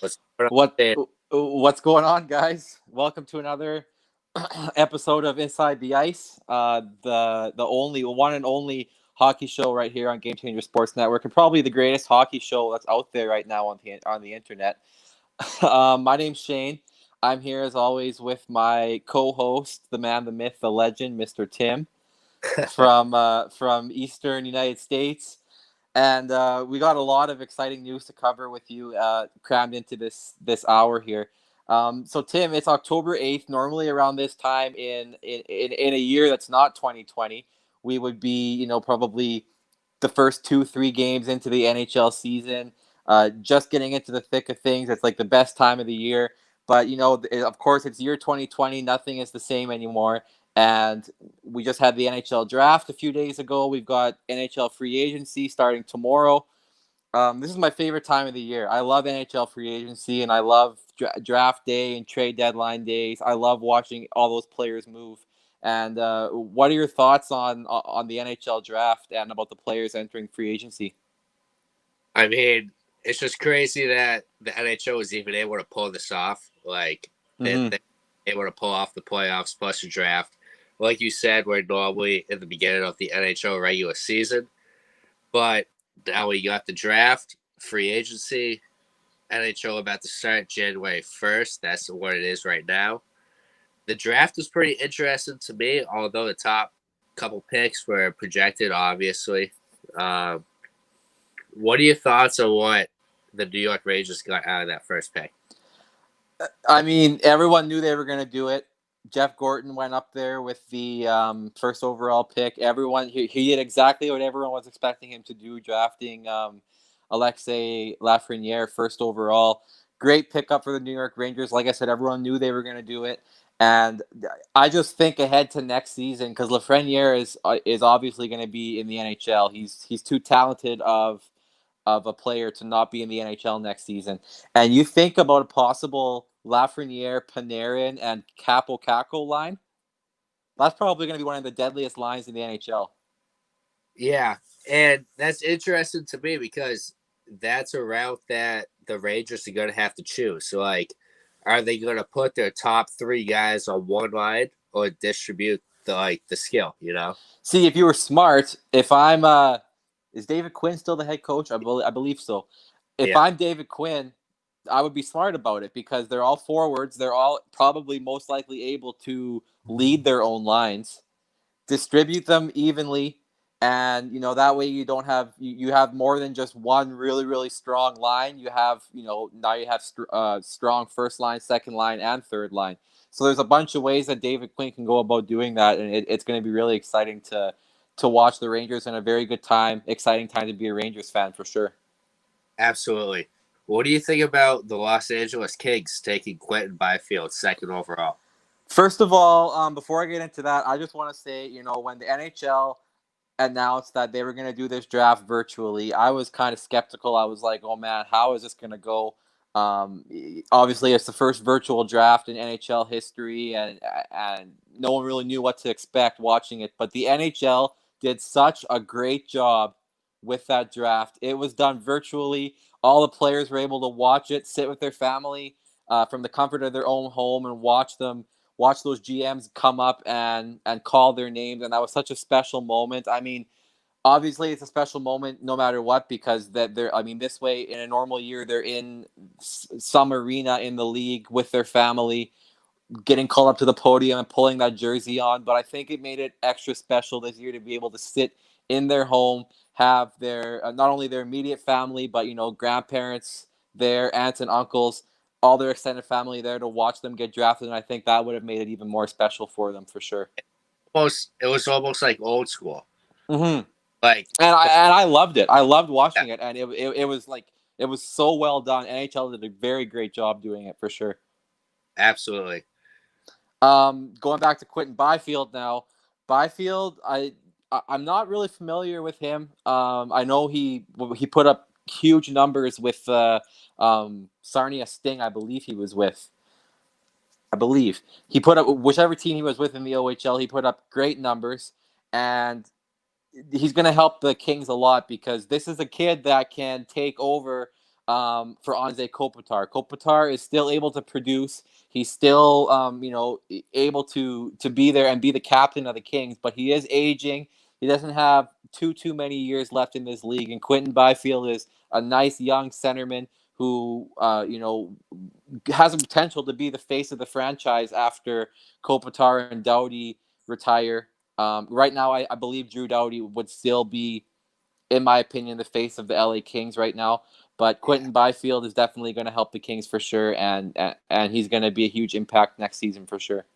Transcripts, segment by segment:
What's going What on? what's going on, guys? Welcome to another episode of Inside the Ice, the only one and only hockey show right here on Game Changer Sports Network, and probably the greatest hockey show that's out there right now on the internet. My name's Shane. I'm here as always with my co-host, the man, the myth, the legend, Mr. Tim from Eastern United States. And we got a lot of exciting news to cover with you, crammed into this hour here. So Tim, it's October 8th. Normally around this time in a year that's not 2020, we would be probably the first 2-3 games into the NHL season, just getting into the thick of things. It's like the best time of the year. But of course, it's year 2020. Nothing is the same anymore. And we just had the NHL draft a few days ago. We've got NHL free agency starting tomorrow. This is my favorite time of the year. I love NHL free agency, and I love draft day and trade deadline days. I love watching all those players move. And what are your thoughts on the NHL draft and about the players entering free agency? I mean, it's just crazy that the NHL was even able to pull this off. Like, Mm-hmm. they able to pull off the playoffs plus the draft. Like you said, we're normally in the beginning of the NHL regular season. But now we got the draft, free agency, NHL about to start January 1st. That's what it is right now. The draft was pretty interesting to me, although the top couple picks were projected, obviously. Um, What are your thoughts on what the New York Rangers got out of that first pick? I mean, everyone knew they were going to do it. Jeff Gorton went up there with the first overall pick. Everyone he did exactly what everyone was expecting him to do, drafting Alexei Lafreniere first overall. Great pickup for the New York Rangers. Like I said, everyone knew they were going to do it, and I just think ahead to next season because Lafreniere is obviously going to be in the NHL. He's too talented of a player to not be in the NHL next season. And you think about a possible Lafreniere, Panarin, and Capo Caco line, that's probably going to be one of the deadliest lines in the NHL. Yeah, and that's interesting to me because that's a route that the Rangers are going to have to choose. So, like, are they going to put their top three guys on one line or distribute the skill? You know? See, if you were smart, if I'm is David Quinn still the head coach? I believe so. If Yeah. I'm David Quinn, I would be smart about it because they're all forwards. They're all probably most likely able to lead their own lines, distribute them evenly, and that way you don't have you have more than just one really strong line. You have now you have strong first line, second line, and third line. So there's a bunch of ways that David Quinn can go about doing that, and it's going to be really exciting to watch the Rangers, and a very good time, exciting time to be a Rangers fan for sure. Absolutely. What do you think about the Los Angeles Kings taking Quentin Byfield second overall? First of all, before I get into that, I just want to say, when the NHL announced that they were going to do this draft virtually, I was kind of skeptical. I was like, oh man, how is this going to go? Obviously, it's the first virtual draft in NHL history, and no one really knew what to expect watching it. But the NHL did such a great job with that draft. It was done virtually. All the players were able to watch it, sit with their family from the comfort of their own home, and watch those GMs come up and call their names, and that was such a special moment. I mean, obviously it's a special moment no matter what because that they're. I mean, this way in a normal year they're in some arena in the league with their family, getting called up to the podium and pulling that jersey on. But I think it made it extra special this year to be able to sit in their home, have their not only their immediate family but grandparents, their aunts and uncles, all their extended family there to watch them get drafted, and I think that would have made it even more special for them for sure. It was almost like old school. Mm-hmm. Like, And I loved it. I loved yeah, watching it, and it was like it was so well done. NHL did a very great job doing it for sure. absolutely. Going back to Quentin Byfield now. Byfield, I'm not really familiar with him. I know he put up huge numbers with Sarnia Sting. I believe he was with. I believe he put up whichever team he was with in the OHL. He put up great numbers, and he's going to help the Kings a lot because this is a kid that can take over for Anze Kopitar. Kopitar is still able to produce. He's still, able to be there and be the captain of the Kings, but he is aging. He doesn't have too many years left in this league, and Quinton Byfield is a nice young centerman who, has a potential to be the face of the franchise after Kopitar and Doughty retire. Right now, I believe Drew Doughty would still be, in my opinion, the face of the LA Kings right now. But Quinton Byfield is definitely going to help the Kings for sure, and he's going to be a huge impact next season for sure.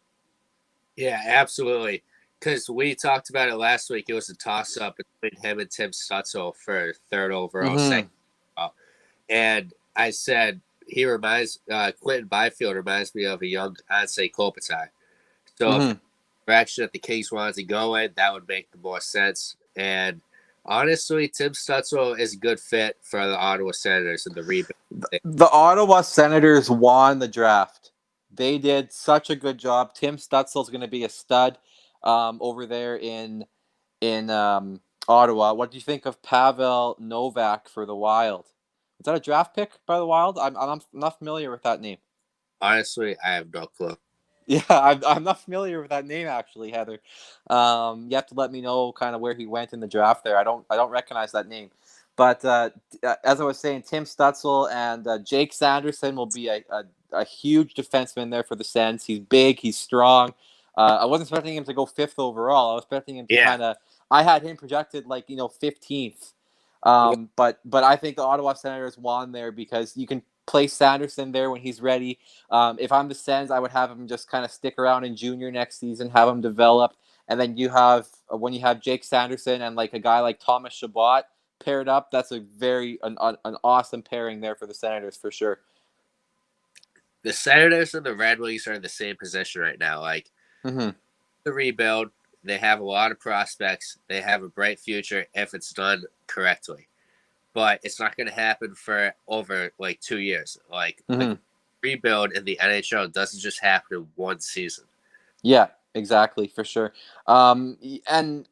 Yeah, absolutely. Because we talked about it last week. It was a toss-up between him and Tim Stutzel for third overall, second. And I said Quinton Byfield reminds me of a young Anze Kopitar. So if the direction that the Kings wanted to go in, that would make the more sense. And honestly, Tim Stutzel is a good fit for the Ottawa Senators in the rebuild. The Ottawa Senators won the draft. They did such a good job. Tim Stutzel is going to be a stud over there in Ottawa. What do you think of Pavel Novak for the Wild? Is that a draft pick by the Wild? I'm not familiar with that name. Honestly, I have no clue. Yeah, I'm not familiar with that name actually, Heather. You have to let me know kind of where he went in the draft there. I don't recognize that name. But as I was saying, Tim Stutzel and Jake Sanderson will be a huge defenseman there for the Sens. He's big, he's strong. I wasn't expecting him to go 5th overall. I was expecting him to kind of. I had him projected 15th. But I think the Ottawa Senators won there because you can play Sanderson there when he's ready. If I'm the Sens, I would have him just kind of stick around in junior next season, have him develop, and then when you have Jake Sanderson and a guy like Thomas Chabot paired up, that's an awesome pairing there for the Senators for sure. The Senators and the Red Wings are in the same position right now. The rebuild, they have a lot of prospects. They have a bright future if it's done correctly. But it's not going to happen for over 2 years. The rebuild in the NHL doesn't just happen in one season. Yeah, exactly, for sure. And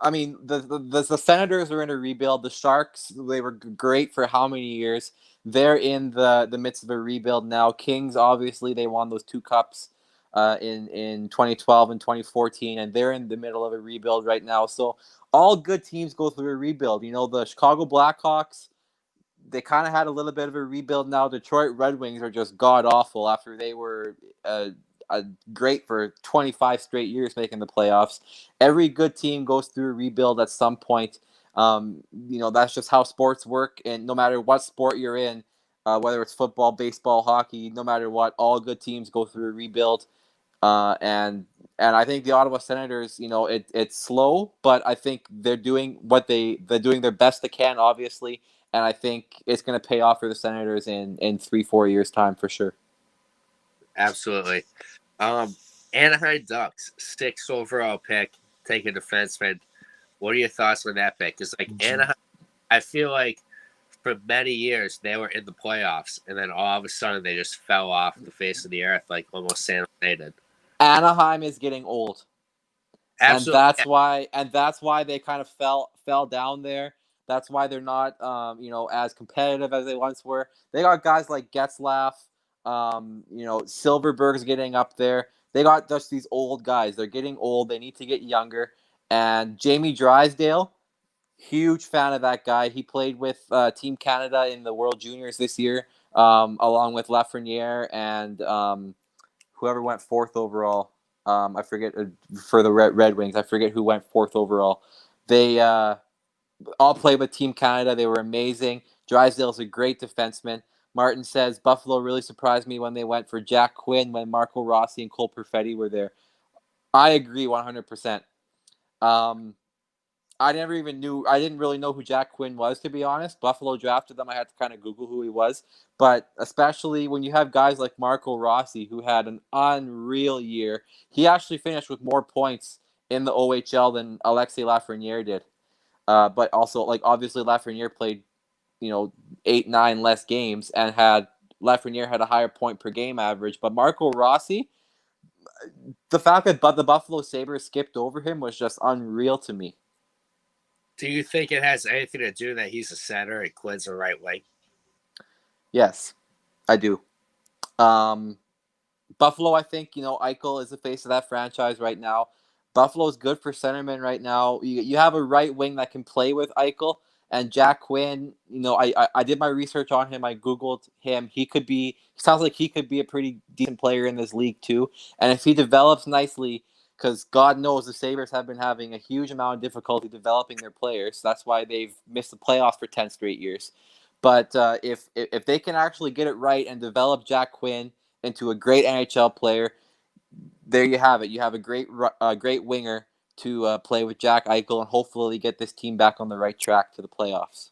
I mean, the Senators are in a rebuild. The Sharks, they were great for how many years? They're in the midst of a rebuild now. Kings, obviously, they won those 2 cups in 2012 and 2014, and they're in the middle of a rebuild right now. So all good teams go through a rebuild. The Chicago Blackhawks, they kind of had a little bit of a rebuild now. Detroit Red Wings are just god-awful after they were great for 25 straight years making the playoffs. Every good team goes through a rebuild at some point. That's just how sports work, and no matter what sport you're in, whether it's football, baseball, hockey, no matter what, all good teams go through a rebuild. And I think the Ottawa Senators, it's slow, but I think they're doing they're doing their best they can, obviously, and I think it's going to pay off for the Senators in 3-4 years' time for sure. Absolutely. Anaheim Ducks, 6th overall pick, take a defenseman. What are your thoughts on that pick? Because Anaheim, I feel like for many years they were in the playoffs, and then all of a sudden they just fell off the face of the earth, almost San Jose did. Anaheim is getting old. Absolutely. And that's why they kind of fell down there. That's why they're not as competitive as they once were. They got guys like Getzlaf, Silverberg's getting up there. They got just these old guys. They're getting old. They need to get younger. And Jamie Drysdale, huge fan of that guy. He played with Team Canada in the World Juniors this year, along with Lafreniere and whoever went 4th overall. I forget for the Red Wings. I forget who went 4th overall. They all played with Team Canada. They were amazing. Drysdale's a great defenseman. Martin says Buffalo really surprised me when they went for Jack Quinn when Marco Rossi and Cole Perfetti were there. I agree 100%. I didn't really know who Jack Quinn was, to be honest. Buffalo drafted them. I had to kind of Google who he was. But especially when you have guys like Marco Rossi, who had an unreal year. He actually finished with more points in the OHL than Alexis Lafreniere did. But also, obviously Lafreniere played, 8-9 less games, and Lafreniere had a higher point per game average. But Marco Rossi, the fact that the Buffalo Sabres skipped over him was just unreal to me. Do you think it has anything to do that he's a center and Quinn's a right wing? Yes, I do. Buffalo, I think, Eichel is the face of that franchise right now. Buffalo is good for centerman right now. You have a right wing that can play with Eichel and Jack Quinn. I did my research on him. I Googled him. Sounds like he could be a pretty decent player in this league too. And if he develops nicely, because God knows the Sabres have been having a huge amount of difficulty developing their players. That's why they've missed the playoffs for 10 straight years. But if they can actually get it right and develop Jack Quinn into a great NHL player, there you have it. You have a great winger to play with Jack Eichel and hopefully get this team back on the right track to the playoffs.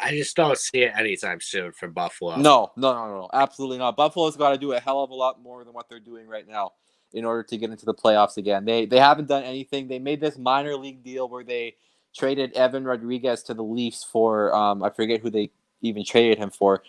I just don't see it anytime soon for Buffalo. No, absolutely not. Buffalo's got to do a hell of a lot more than what they're doing right now in order to get into the playoffs again. They haven't done anything. They made this minor league deal where they traded Evan Rodriguez to the Leafs for I forget who they even traded him for.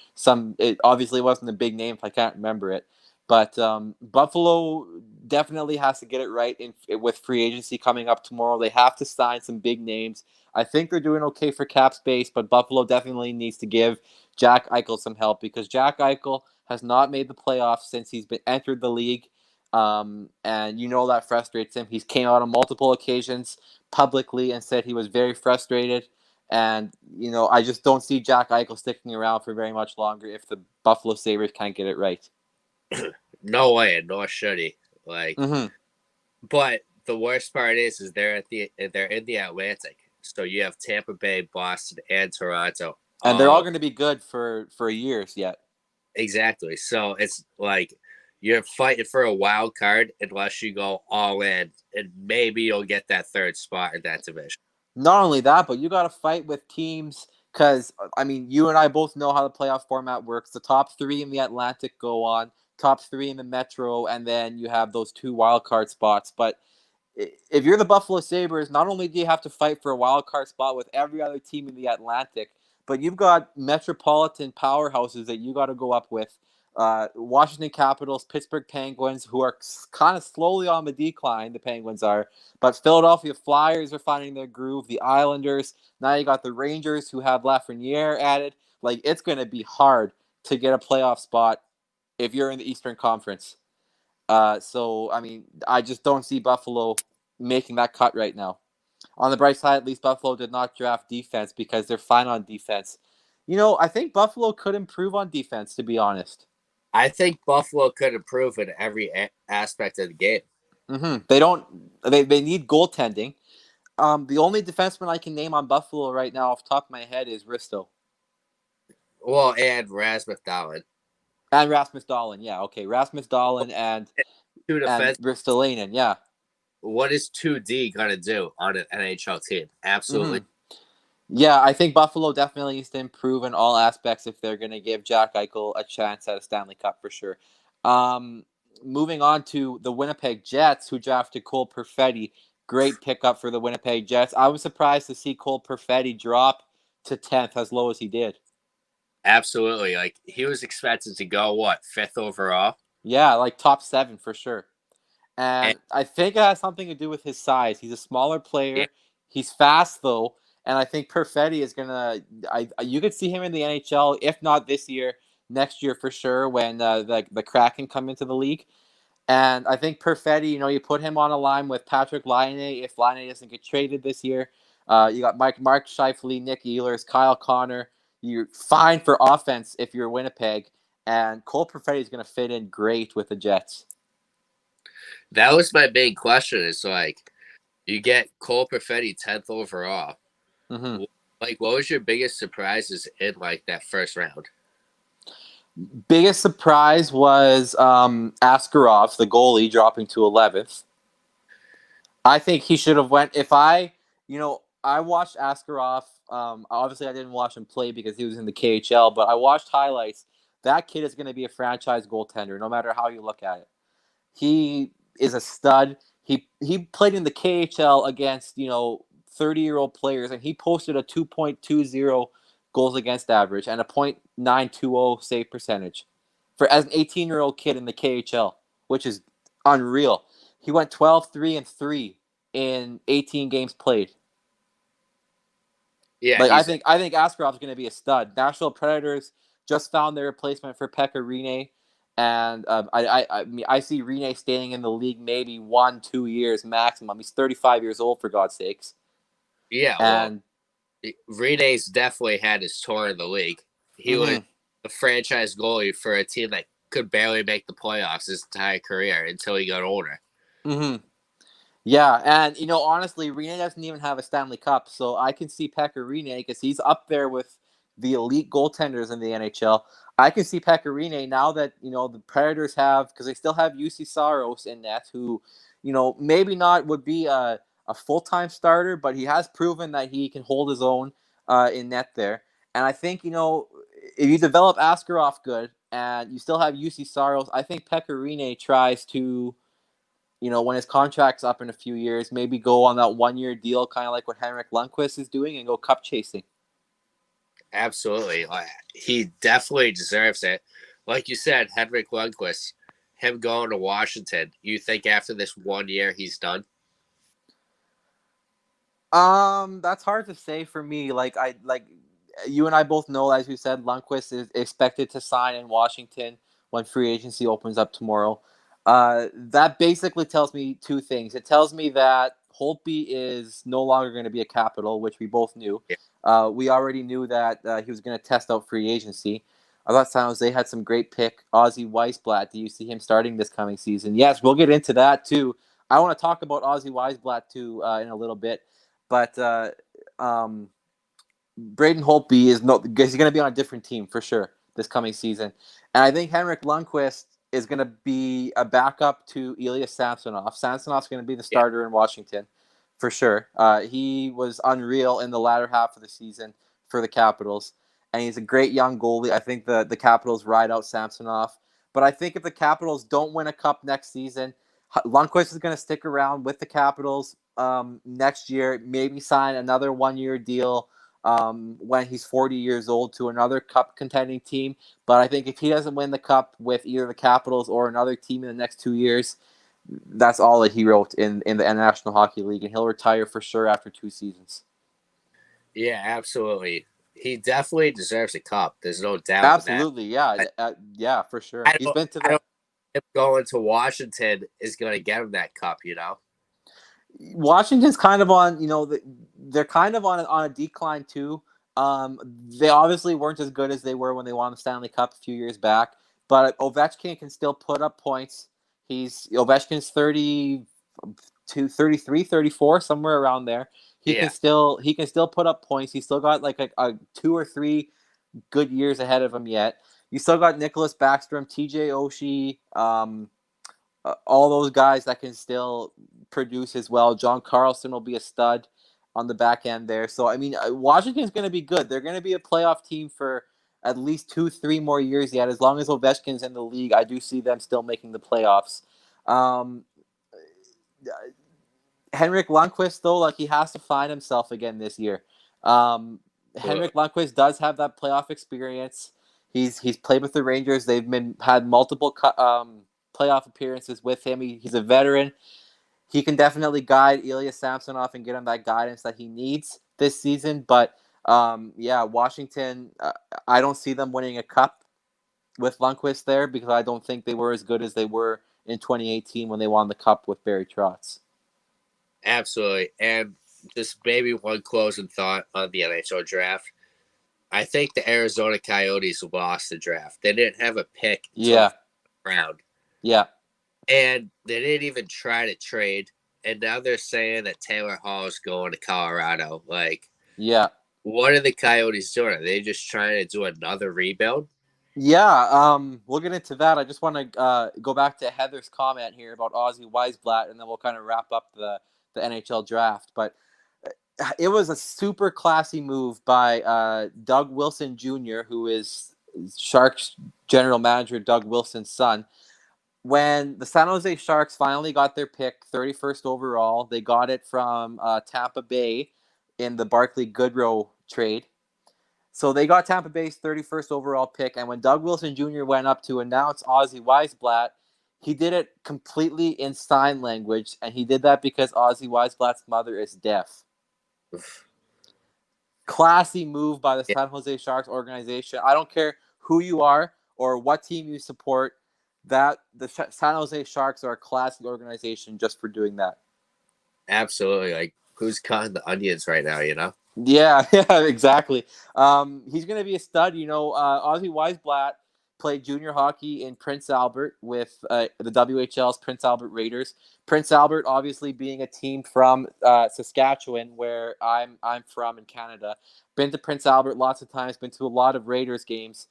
It obviously wasn't a big name if I can't remember it. But Buffalo definitely has to get it right with free agency coming up tomorrow. They have to sign some big names. I think they're doing okay for cap space, but Buffalo definitely needs to give Jack Eichel some help because Jack Eichel has not made the playoffs since he's been entered the league. And that frustrates him. He's came out on multiple occasions publicly and said he was very frustrated. And, I just don't see Jack Eichel sticking around for very much longer if the Buffalo Sabres can't get it right. No way, nor should he. But the worst part is they're in the Atlantic. So you have Tampa Bay, Boston, and Toronto. And they're all going to be good for years yet. Exactly. So it's like you're fighting for a wild card unless you go all in, and maybe you'll get that third spot in that division. Not only that, but you got to fight with teams because, you and I both know how the playoff format works. The top three in the Atlantic go on, top three in the Metro, and then you have those two wild card spots. But if you're the Buffalo Sabres, not only do you have to fight for a wild card spot with every other team in the Atlantic, but you've got metropolitan powerhouses that you got to go up with. Washington Capitals, Pittsburgh Penguins, who are kind of slowly on the decline, the Penguins are. But Philadelphia Flyers are finding their groove. The Islanders. Now you got the Rangers, who have Lafreniere added. Like, it's going to be hard to get a playoff spot if you're in the Eastern Conference. I just don't see Buffalo making that cut right now. On the bright side, at least Buffalo did not draft defense because they're fine on defense. I think Buffalo could improve on defense, to be honest. I think Buffalo could improve in every aspect of the game. They need goaltending. The only defenseman I can name on Buffalo right now off the top of my head is Risto. Well, and Rasmus Dahlin. And Rasmus Dahlin, yeah. Okay, Rasmus Dahlin and Ristolainen, yeah. What is 2D going to do on an NHL team? Absolutely. Yeah, I think Buffalo definitely needs to improve in all aspects if they're going to give Jack Eichel a chance at a Stanley Cup for sure. Moving on to the Winnipeg Jets, who drafted Cole Perfetti. Great pickup for the Winnipeg Jets. I was surprised to see Cole Perfetti drop to 10th as low as he did. Absolutely. Like, he was expected to go, 5th overall? Yeah, like top 7 for sure. And I think it has something to do with his size. He's a smaller player. Yeah. He's fast, though. And I think Perfetti is going to you could see him in the NHL, if not this year, next year for sure, when the Kraken come into the league. And I think Perfetti, you put him on a line with Patrick Laine if Laine doesn't get traded this year. You got Mark Scheifele, Nick Ehlers, Kyle Connor. You're fine for offense if you're Winnipeg. And Cole Perfetti is going to fit in great with the Jets. That was my big question. It's like, you get Cole Perfetti 10th overall. Like, what was your biggest surprises in, that first round? Biggest surprise was Askarov, the goalie, dropping to 11th. I think he should have went. I watched Askarov. Obviously, I didn't watch him play because he was in the KHL, but I watched highlights. That kid is going to be a franchise goaltender, no matter how you look at it. He is a stud. He played in the KHL against 30-year-old players, and he posted a 2.20 goals against average and a .920 save percentage as an 18-year-old kid in the KHL, which is unreal. He went 12-3-3 in 18 games played. Yeah, Like he's I think Askarov is going to be a stud. Nashville Predators just found their replacement for Pekka Rinne, and I mean I see Rinne staying in the league maybe 1-2 years maximum. He's 35 years old for God's sakes, yeah. Well, and Rene's definitely had his tour in the league. He was mm-hmm, a franchise goalie for a team that could barely make the playoffs his entire career until he got older. mm-hmm. Yeah, and honestly, Rinne doesn't even have a Stanley Cup, so I can see Pekka Rinne because he's up there with the elite goaltenders in the NHL. I can see Pekka Rinne now that the Predators have, because they still have UC Saros in net, who maybe not would be a full-time starter, but he has proven that he can hold his own in net there. And I think if you develop Askarov good and you still have UC Saros, I think Pekka Rinne tries to when his contract's up in a few years, maybe go on that 1-year deal, kind of like what Henrik Lundqvist is doing, and go cup chasing. Absolutely. He definitely deserves it. Like you said, Henrik Lundqvist, him going to Washington, you think after this 1 year he's done? That's hard to say for me. Like you and I both know, as you said, Lundqvist is expected to sign in Washington when free agency opens up tomorrow. That basically tells me two things. It tells me that Holtby is no longer going to be a Capital, which we both knew. Yeah, We already knew that he was going to test out free agency. I thought San Jose had some great pick. Ozzy Weisblatt. Do you see him starting this coming season? Yes, we'll get into that too. I want to talk about Ozzy Weisblatt too in a little bit. But Braden Holtby is he's going to be on a different team for sure this coming season, and I think Henrik Lundqvist is going to be a backup to Ilya Samsonov. Samsonov's going to be the yeah, starter in Washington for sure. He was unreal in the latter half of the season for the Capitals, and he's a great young goalie. I think the Capitals ride out Samsonov, but I think if the Capitals don't win a cup next season, Lundqvist is going to stick around with the Capitals next year, maybe sign another 1-year deal when he's 40 years old to another cup contending team. But I think if he doesn't win the cup with either the Capitals or another team in the next 2 years, that's all that he wrote in the National Hockey League, and he'll retire for sure after 2 seasons. yeah, absolutely. He definitely deserves a cup. There's no doubt in that. Absolutely, yeah, But yeah, for sure. I He's don't, been to I the don't think him going to Washington is going to get him that cup, you know? Washington's kind of on, they're kind of on a decline too. They obviously weren't as good as they were when they won the Stanley Cup a few years back, but Ovechkin can still put up points. Ovechkin's 32, 33, 34, somewhere around there. Yeah, He can still put up points. He's still got like a 2 or 3 good years ahead of him yet. You still got Nicholas Backstrom, TJ Oshie, all those guys that can still produce as well. John Carlson will be a stud on the back end there. So, I mean, Washington's going to be good. They're going to be a playoff team for at least 2-3 more years yet. As long as Ovechkin's in the league, I do see them still making the playoffs. Um, Henrik Lundqvist, though, like he has to find himself again this year. Henrik Lundqvist does have that playoff experience. He's played with the Rangers. They've had multiple playoff appearances with him. He's a veteran. He can definitely guide Ilya Samsonov and get him that guidance that he needs this season. But yeah, Washington, I don't see them winning a cup with Lundqvist there because I don't think they were as good as they were in 2018 when they won the cup with Barry Trotz. absolutely. And just maybe one closing thought on the NHL draft. I think the Arizona Coyotes lost the draft. They didn't have a pick until Yeah, the round. yeah, And they didn't even try to trade. And now they're saying that Taylor Hall is going to Colorado. Like, yeah. what are the Coyotes doing? Are they just trying to do another rebuild? Yeah, we'll get into that. I just want to go back to Heather's comment here about Ozzy Weisblatt, and then we'll kind of wrap up the NHL draft. But it was a super classy move by Doug Wilson Jr., who is Sharks general manager Doug Wilson's son. When the San Jose Sharks finally got their pick, 31st overall, they got it from Tampa Bay in the Barclay Goodrow trade. So they got Tampa Bay's 31st overall pick, and when Doug Wilson Jr. went up to announce Ozzy Weisblatt, he did it completely in sign language, and he did that because Ozzy Weisblatt's mother is deaf. classy move by the San Jose Sharks organization. I don't care who you are or what team you support. That the San Jose Sharks are a classy organization just for doing that. Absolutely. Like, who's cutting the onions right now, you know? Yeah, exactly. He's going to be a stud. Ozzy Weisblatt played junior hockey in Prince Albert with the WHL's Prince Albert Raiders. Prince Albert, obviously, being a team from Saskatchewan, where I'm from in Canada. Been to Prince Albert lots of times. Been to a lot of Raiders games.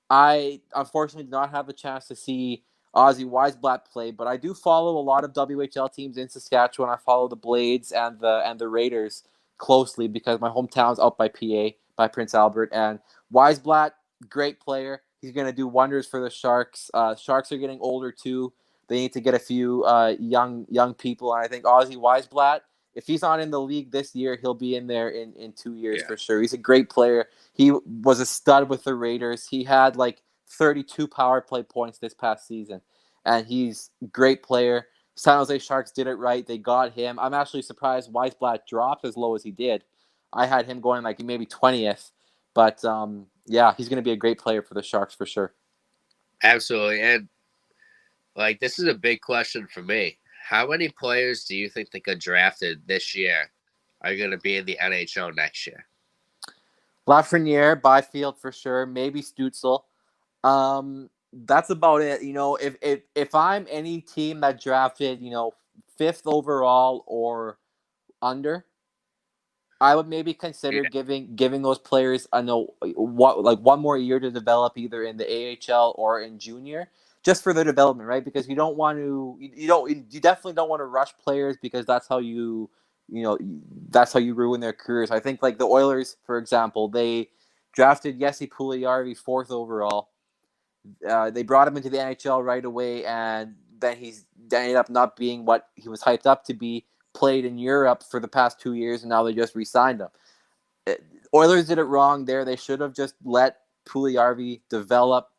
I unfortunately did not have a chance to see Ozzy Weisblatt play, but I do follow a lot of WHL teams in Saskatchewan. I follow the Blades and the Raiders closely because my hometown's out by PA, by Prince Albert. And Weisblatt, great player. He's going to do wonders for the Sharks. Sharks are getting older too. They need to get a few young people. And I think Ozzy Weisblatt, if he's not in the league this year, he'll be in there in 2 years for sure. He's a great player. He was a stud with the Raiders. He had like 32 power play points this past season. And he's a great player. San Jose Sharks did it right. They got him. I'm actually surprised Weisblatt dropped as low as he did. I had him going like maybe 20th. But yeah, he's going to be a great player for the Sharks for sure. Absolutely. And like, this is a big question for me. How many players do you think that got drafted this year are going to be in the NHL next year? Lafreniere, Byfield for sure, maybe Stützle. That's about it. If I'm any team that drafted, 5th overall or under, I would maybe consider giving those players one more year to develop either in the AHL or in junior, just for their development, right? Because you don't want to you definitely don't want to rush players because that's how you ruin their careers. I think like the Oilers, for example, they drafted Jesse Puljujarvi 4th overall. They brought him into the NHL right away, and then he's ended up not being what he was hyped up to be. Played in Europe for the past 2 years, and now they just re-signed him. Oilers did it wrong there. They should have just let Puljujarvi develop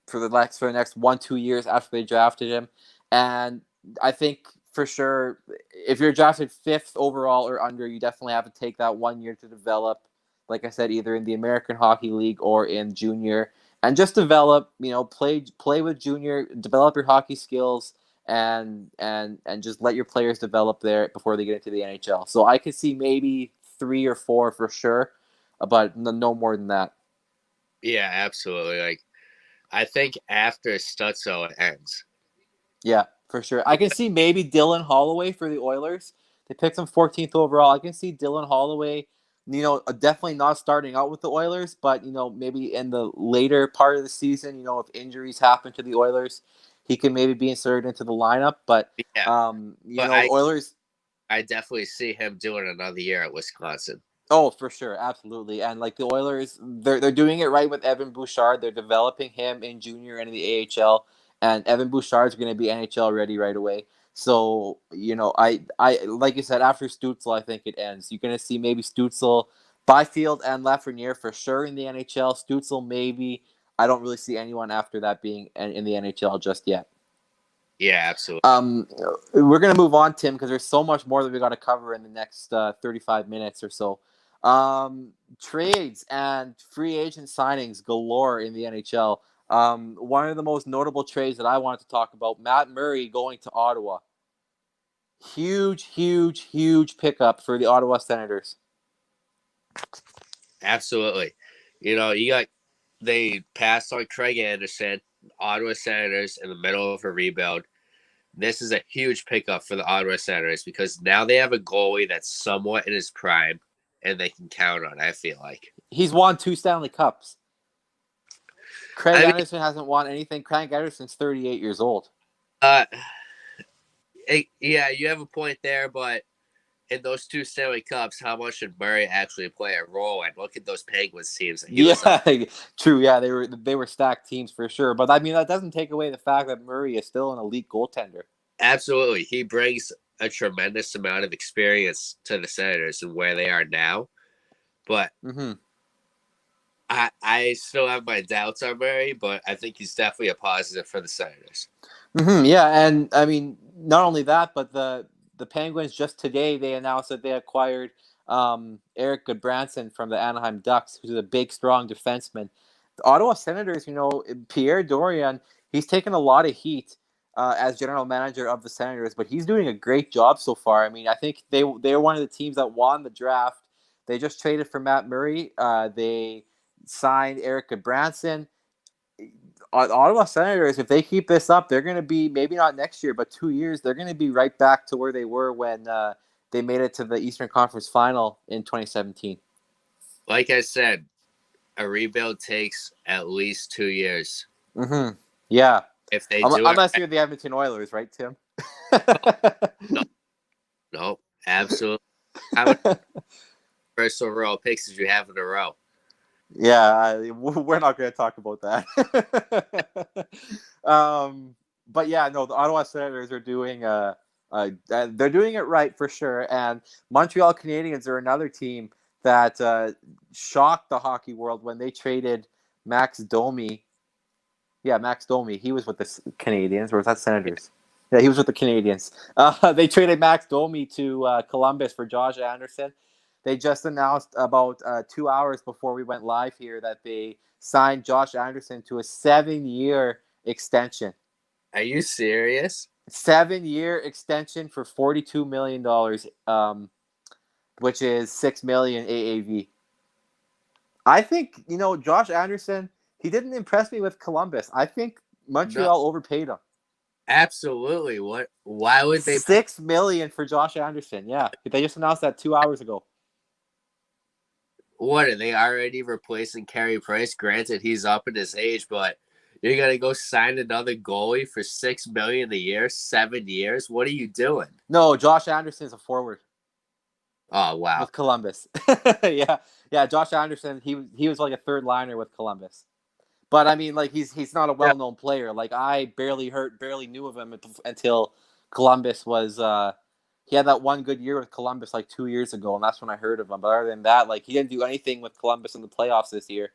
for the next 1-2 years after they drafted him. And I think for sure, if you're drafted 5th overall or under, you definitely have to take that 1 year to develop. Like I said, either in the American Hockey League or in junior, and just develop. Play with junior, develop your hockey skills, and just let your players develop there before they get into the NHL. So I could see maybe 3 or 4 for sure, but no more than that. Yeah, absolutely. Like, I think after Stützle it ends. Yeah, for sure. I can see maybe Dylan Holloway for the Oilers. They picked him 14th overall. I can see Dylan Holloway, definitely not starting out with the Oilers, but, maybe in the later part of the season, if injuries happen to the Oilers, he can maybe be inserted into the lineup. But, Oilers. I definitely see him doing another year at Wisconsin. Oh, for sure. Absolutely. And like the Oilers, they're doing it right with Evan Bouchard. They're developing him in junior and in the AHL. And Evan Bouchard's going to be NHL ready right away. So, I like you said, after Stützle, I think it ends. You're going to see maybe Stützle, Byfield, and Lafreniere for sure in the NHL. Stützle, maybe. I don't really see anyone after that being in the NHL just yet. Yeah, absolutely. We're going to move on, Tim, because there's so much more that we got to cover in the next 35 minutes or so. Trades and free agent signings galore in the NHL. One of the most notable trades that I wanted to talk about, Matt Murray going to Ottawa. Huge pickup for the Ottawa Senators. Absolutely. They passed on Craig Anderson, Ottawa Senators in the middle of a rebuild. This is a huge pickup for the Ottawa Senators because now they have a goalie that's somewhat in his prime and they can count on, I feel like. He's won 2 Stanley Cups. Craig Anderson hasn't won anything. Craig Anderson's 38 years old. Yeah, you have a point there, but in those 2 Stanley Cups, how much did Murray actually play a role? And look at those Penguins teams. True. Yeah, they were stacked teams for sure. But I mean, that doesn't take away the fact that Murray is still an elite goaltender. Absolutely, he brings a tremendous amount of experience to the Senators and where they are now. But I still have my doubts on Murray, but I think he's definitely a positive for the Senators. Yeah, and I mean, not only that, but the Penguins just today, they announced that they acquired Eric Goodbranson from the Anaheim Ducks, who's a big, strong defenseman. The Ottawa Senators, Pierre Dorion, he's taken a lot of heat as general manager of the Senators, but he's doing a great job so far. I mean, I think they're one of the teams that won the draft. They just traded for Matt Murray. They signed Eric Goodbranson. Ottawa Senators, if they keep this up, they're going to be, maybe not next year, but 2 years, they're going to be right back to where they were when they made it to the Eastern Conference Final in 2017. Like I said, a rebuild takes at least 2 years. Mm-hmm. Yeah. If they do unless you're the Edmonton Oilers, right, Tim? No, absolutely. How many first overall picks did you have in a row? Yeah, we're not going to talk about that. But yeah, no, the Ottawa Senators are doing they're doing it right for sure. And Montreal Canadiens are another team that shocked the hockey world when they traded Max Domi. Yeah, Max Domi. He was with the Canadiens, or was that Senators? Yeah, he was with the Canadiens. They traded Max Domi to Columbus for Josh Anderson. They just announced about 2 hours before we went live here that they signed Josh Anderson to a 7-year extension. Are you serious? 7-year extension for $42 million, which is $6 million AAV. I think, Josh Anderson, he didn't impress me with Columbus. I think Montreal overpaid him. Absolutely. What? Why would they? $6 million for Josh Anderson. Yeah, they just announced that 2 hours ago. What, are they already replacing Carey Price? Granted, he's up in his age, but you're gonna go sign another goalie for $6 million a year, 7 years? What are you doing? No, Josh Anderson's a forward. Oh wow. With Columbus. yeah. Josh Anderson, he was like a third liner with Columbus. But I mean, like he's not a well-known player. Like I barely knew of him until Columbus was. He had that one good year with Columbus like 2 years ago, and that's when I heard of him. But other than that, like he didn't do anything with Columbus in the playoffs this year.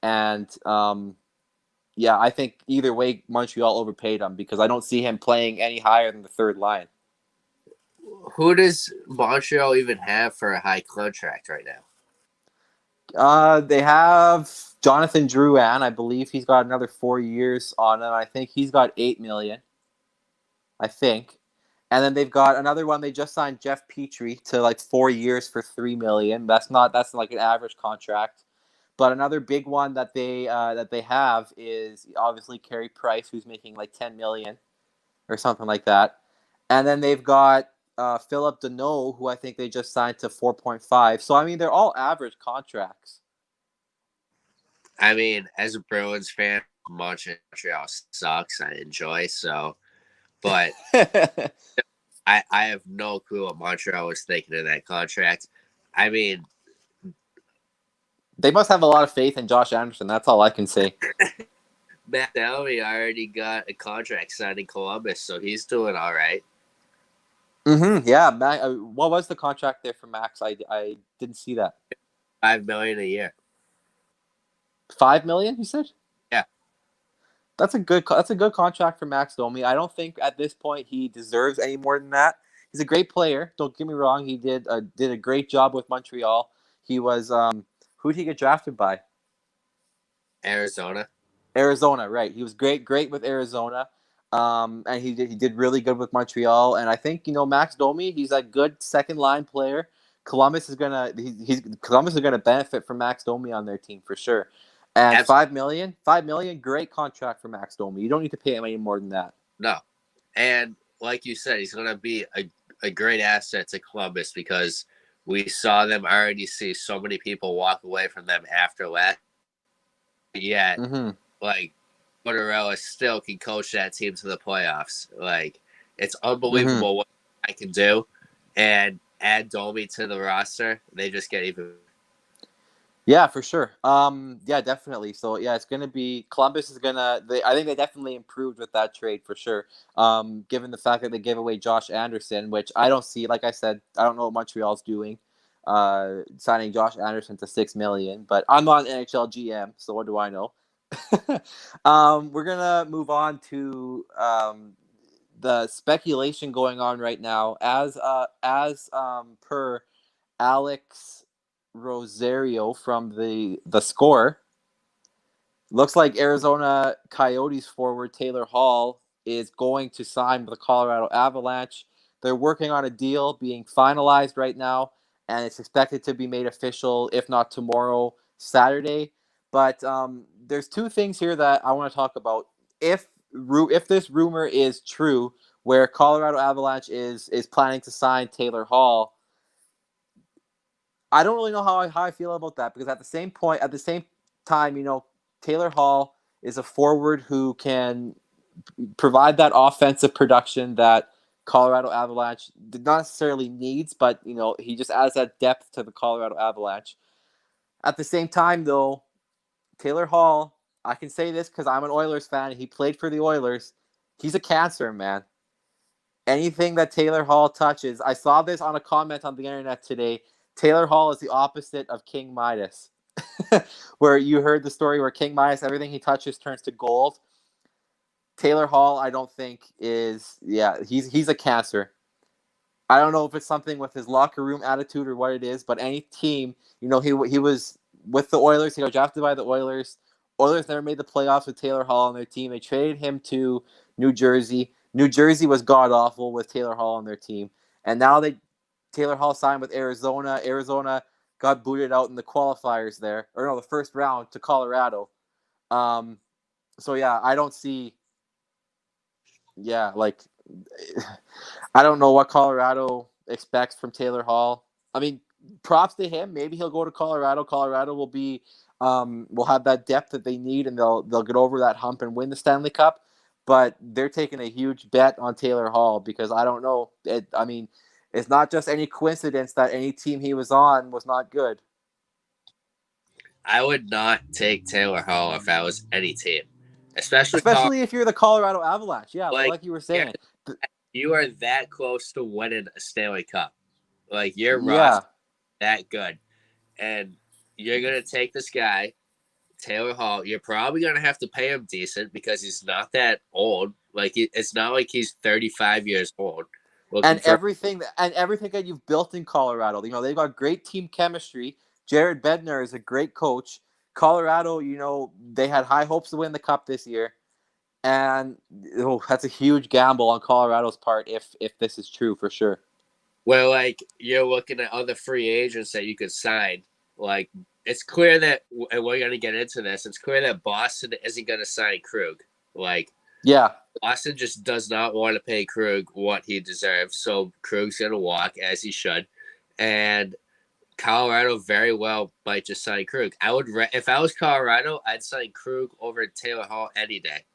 And I think either way, Montreal overpaid him because I don't see him playing any higher than the third line. Who does Montreal even have for a high contract right now? They have Jonathan Drouin. I believe he's got another 4 years on it. I think he's got $8 million. I think. And then they've got another one. They just signed Jeff Petrie to like 4 years for $3 million. That's like an average contract. But another big one that they have is obviously Carey Price, who's making like $10 million or something like that. And then they've got Philip Deneau, who I think they just signed to 4.5. So I mean, they're all average contracts. I mean, as a Bruins fan, Montreal sucks. I enjoy so, but I have no clue what Montreal was thinking of that contract. I mean, they must have a lot of faith in Josh Anderson. That's all I can say. Matt Domi already got a contract signed in Columbus, so he's doing all right. Mm-hmm. Yeah. What was the contract there for Max? I didn't see that. $5 million a year. $5 million, you said? Yeah. That's a good contract for Max Domi. I don't think at this point he deserves any more than that. He's a great player. Don't get me wrong. He did a great job with Montreal. He was who did he get drafted by? Arizona, right. He was great with Arizona. And he did really good with Montreal. And I think, Max Domi, he's a good second line player. Columbus is gonna benefit from Max Domi on their team for sure. And $5 million, great contract for Max Domi. You don't need to pay him any more than that. No. And like you said, he's gonna be a great asset to Columbus because we saw them already see so many people walk away from them after last. Yet, like, Tortorella still can coach that team to the playoffs. Like, it's unbelievable what I can do. And add Domi to the roster, they just get even. Yeah, for sure. Yeah, definitely. So yeah, it's gonna be Columbus is gonna. I think they definitely improved with that trade for sure. Given the fact that they gave away Josh Anderson, which I don't see. Like I said, I don't know what Montreal's doing, signing Josh Anderson to $6 million. But I'm not an NHL GM, so what do I know? We're gonna move on to the speculation going on right now, as per Alex Rosario from the Score. Looks like Arizona Coyotes forward Taylor Hall is going to sign with the Colorado Avalanche. They're working on a deal being finalized right now, and it's expected to be made official, if not tomorrow, Saturday. But there's two things here that I want to talk about. If this rumor is true, where Colorado Avalanche is planning to sign Taylor Hall, I don't really know how I feel about that, because at the same time, Taylor Hall is a forward who can provide that offensive production that Colorado Avalanche did not necessarily needs, but he just adds that depth to the Colorado Avalanche. At the same time, though, Taylor Hall, I can say this because I'm an Oilers fan. He played for the Oilers. He's a cancer, man. Anything that Taylor Hall touches, I saw this on a comment on the internet today. Taylor Hall is the opposite of King Midas. Where you heard the story where King Midas, everything he touches turns to gold. Taylor Hall, I don't think is, he's a cancer. I don't know if it's something with his locker room attitude or what it is, but any team, he was with the Oilers. He got drafted by the Oilers. Oilers never made the playoffs with Taylor Hall on their team. They traded him to New Jersey. New Jersey was god awful with Taylor Hall on their team, and now Taylor Hall signed with Arizona. Arizona got booted out in the qualifiers there, or no, the first round to Colorado. So yeah, I don't see. Yeah, like I don't know what Colorado expects from Taylor Hall. I mean, props to him. Maybe he'll go to Colorado. Colorado will have that depth that they need, and they'll get over that hump and win the Stanley Cup. But they're taking a huge bet on Taylor Hall, because I don't know. It's not just any coincidence that any team he was on was not good. I would not take Taylor Hall if I was any team, especially if you're the Colorado Avalanche. Yeah, like you were saying. You are that close to winning a Stanley Cup. Like, your roster that good. And you're going to take this guy, Taylor Hall. You're probably going to have to pay him decent because he's not that old. Like, it's not like he's 35 years old. And everything that you've built in Colorado, they've got great team chemistry. Jared Bednar is a great coach. Colorado, they had high hopes to win the Cup this year. And that's a huge gamble on Colorado's part if this is true, for sure. Well, like, you're looking at other free agents that you could sign. Like, it's clear that, and we're going to get into this, it's clear that Boston isn't going to sign Krug. Like, yeah, Boston just does not want to pay Krug what he deserves, so Krug's going to walk, as he should. And Colorado very well might just sign Krug. If I was Colorado, I'd sign Krug over Taylor Hall any day.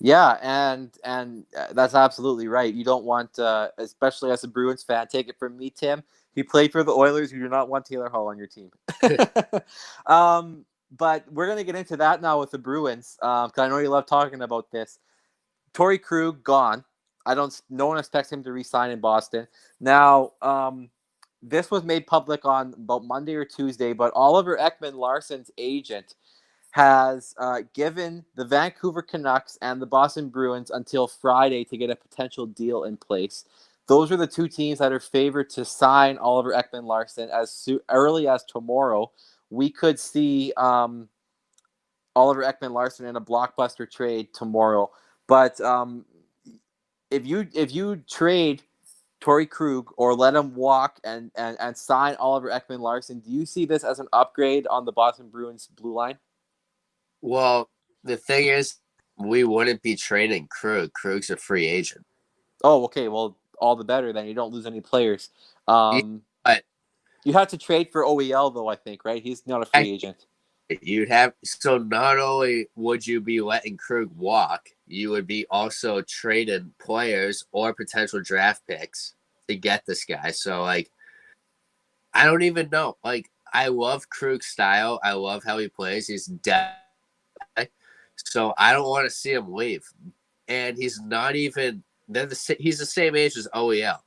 Yeah, and that's absolutely right. You don't want, especially as a Bruins fan, take it from me, Tim. He played for the Oilers. You do not want Taylor Hall on your team. But we're going to get into that now with the Bruins, because I know you love talking about this. Torey Krug gone. No one expects him to re-sign in Boston. Now, this was made public on about Monday or Tuesday, but Oliver Ekman-Larsson's agent has given the Vancouver Canucks and the Boston Bruins until Friday to get a potential deal in place. Those are the two teams that are favored to sign Oliver Ekman-Larsson as early as tomorrow. We could see Oliver Ekman-Larsson in a blockbuster trade tomorrow. But if you trade Torey Krug or let him walk and sign Oliver Ekman-Larsson, do you see this as an upgrade on the Boston Bruins blue line? Well, the thing is, we wouldn't be trading Krug. Krug's a free agent. Oh, okay. Well, all the better then. You don't lose any players. But you have to trade for OEL, though, I think, right? He's not a free agent. So not only would you be letting Krug walk, you would be also trading players or potential draft picks to get this guy. So, like, I don't even know. Like, I love Krug's style. I love how he plays. He's dead. So I don't want to see him leave. And he's not even he's the same age as OEL.